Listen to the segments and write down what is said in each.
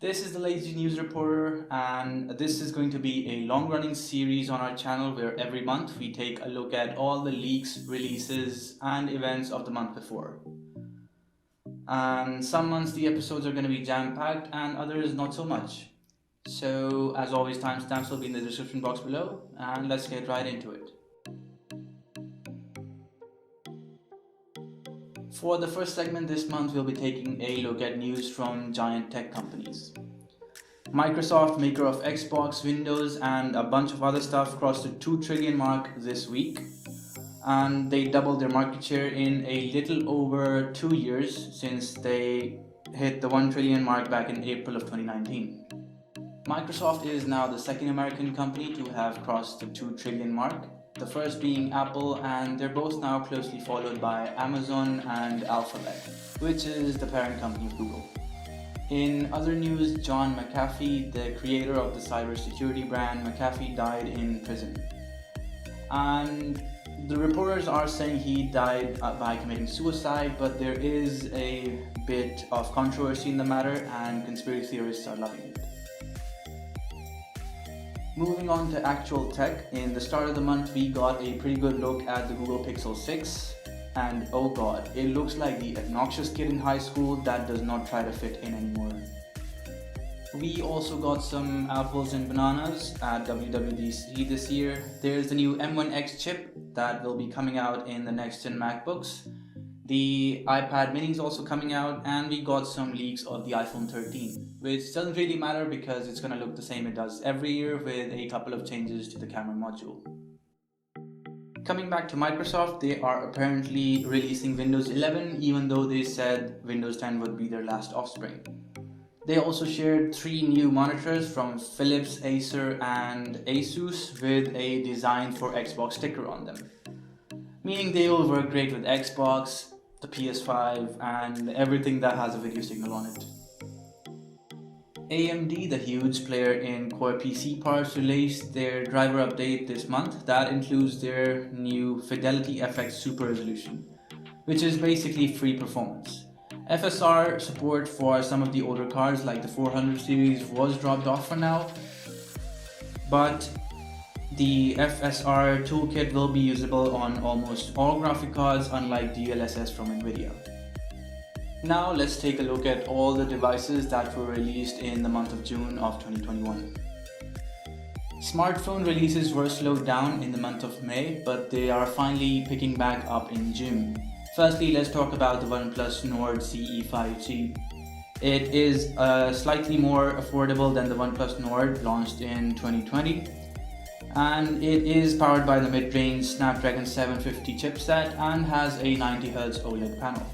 This is the Lazy News Reporter, and this is going to be a long-running series on our channel where every month we take a look at all the leaks, releases, and events of the month before. And some months the episodes are going to be jam-packed and others not so much. So, as always, timestamps will be in the description box below, and let's get right into it. For the first segment this month, we'll be taking a look at news from giant tech companies. Microsoft, maker of Xbox, Windows, and a bunch of other stuff, crossed the 2 trillion mark this week. And they doubled their market share in a little over 2 years since they hit the 1 trillion mark back in April of 2019. Microsoft is now the second American company to have crossed the 2 trillion mark. The first being Apple, and they're both now closely followed by Amazon and Alphabet, which is the parent company of Google. In other news, John McAfee, the creator of the cybersecurity brand McAfee, died in prison. And the reporters are saying he died by committing suicide, but there is a bit of controversy in the matter and conspiracy theorists are loving it. Moving on to actual tech, in the start of the month we got a pretty good look at the Google Pixel 6, and oh god, it looks like the obnoxious kid in high school that does not try to fit in anymore. We also got some apples and bananas at WWDC this year. There's the new M1X chip that will be coming out in the next gen MacBooks. The iPad mini is also coming out, and we got some leaks of the iPhone 13, which doesn't really matter because it's going to look the same it does every year with a couple of changes to the camera module. Coming back to Microsoft, they are apparently releasing Windows 11 even though they said Windows 10 would be their last offspring. They also shared 3 new monitors from Philips, Acer, and Asus with a Design for Xbox sticker on them, meaning they will work great with Xbox, the PS5, and everything that has a video signal on it. AMD, the huge player in core PC parts, released their driver update this month that includes their new Fidelity FX Super Resolution, which is basically free performance. FSR support for some of the older cards like the 400 series was dropped off for now, but the FSR toolkit will be usable on almost all graphic cards, unlike DLSS from Nvidia. Now let's take a look at all the devices that were released in the month of June of 2021. Smartphone releases were slowed down in the month of May, but they are finally picking back up in June. Firstly, let's talk about the OnePlus Nord CE 5G. It is slightly more affordable than the OnePlus Nord launched in 2020. And it is powered by the mid-range Snapdragon 750 chipset and has a 90Hz OLED panel.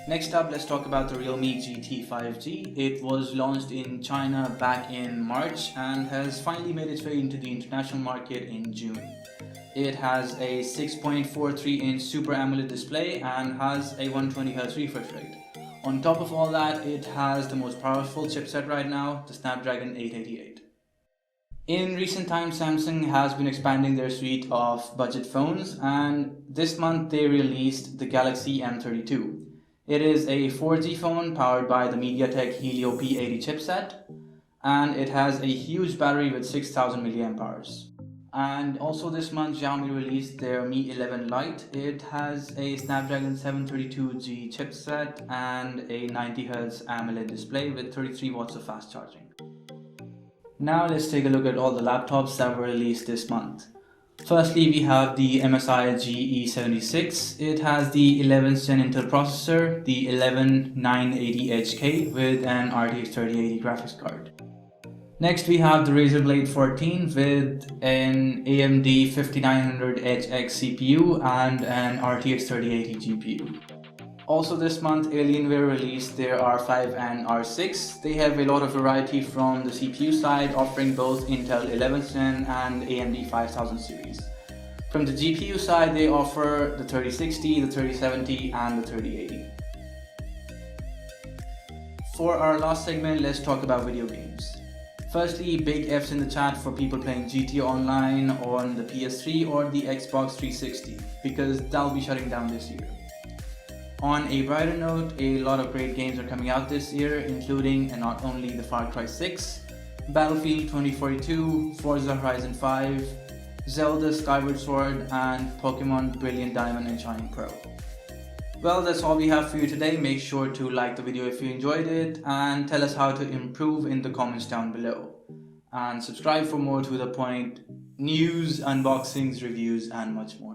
Next up, let's talk about the Realme GT 5G. It was launched in China back in March and has finally made its way into the international market in June. It has a 6.43-inch Super AMOLED display and has a 120Hz refresh rate. On top of all that, it has the most powerful chipset right now, the Snapdragon 888. In recent times, Samsung has been expanding their suite of budget phones, and this month they released the Galaxy M32. It is a 4G phone powered by the MediaTek Helio P80 chipset, and it has a huge battery with 6000 mAh. And also this month, Xiaomi released their Mi 11 Lite. It has a Snapdragon 732G chipset and a 90Hz AMOLED display with 33 watts of fast charging. Now let's take a look at all the laptops that were released this month. Firstly, we have the MSI GE76. It has the 11th Gen Intel processor, the 11980HK with an RTX 3080 graphics card. Next, we have the Razer Blade 14 with an AMD 5900HX CPU and an RTX 3080 GPU. Also this month, Alienware released their R5 and R6. They have a lot of variety from the CPU side, offering both Intel 11th Gen and AMD 5000 series. From the GPU side, they offer the 3060, the 3070, and the 3080. For our last segment, let's talk about video games. Firstly, big F's in the chat for people playing GTA Online on the PS3 or the Xbox 360, because that'll be shutting down this year. On a brighter note, a lot of great games are coming out this year, including and not only the Far Cry 6, Battlefield 2042, Forza Horizon 5, Zelda Skyward Sword, and Pokemon Brilliant Diamond and Shine Pro. Well, that's all we have for you today. Make sure to like the video if you enjoyed it and tell us how to improve in the comments down below. And subscribe for more to the point news, unboxings, reviews, and much more.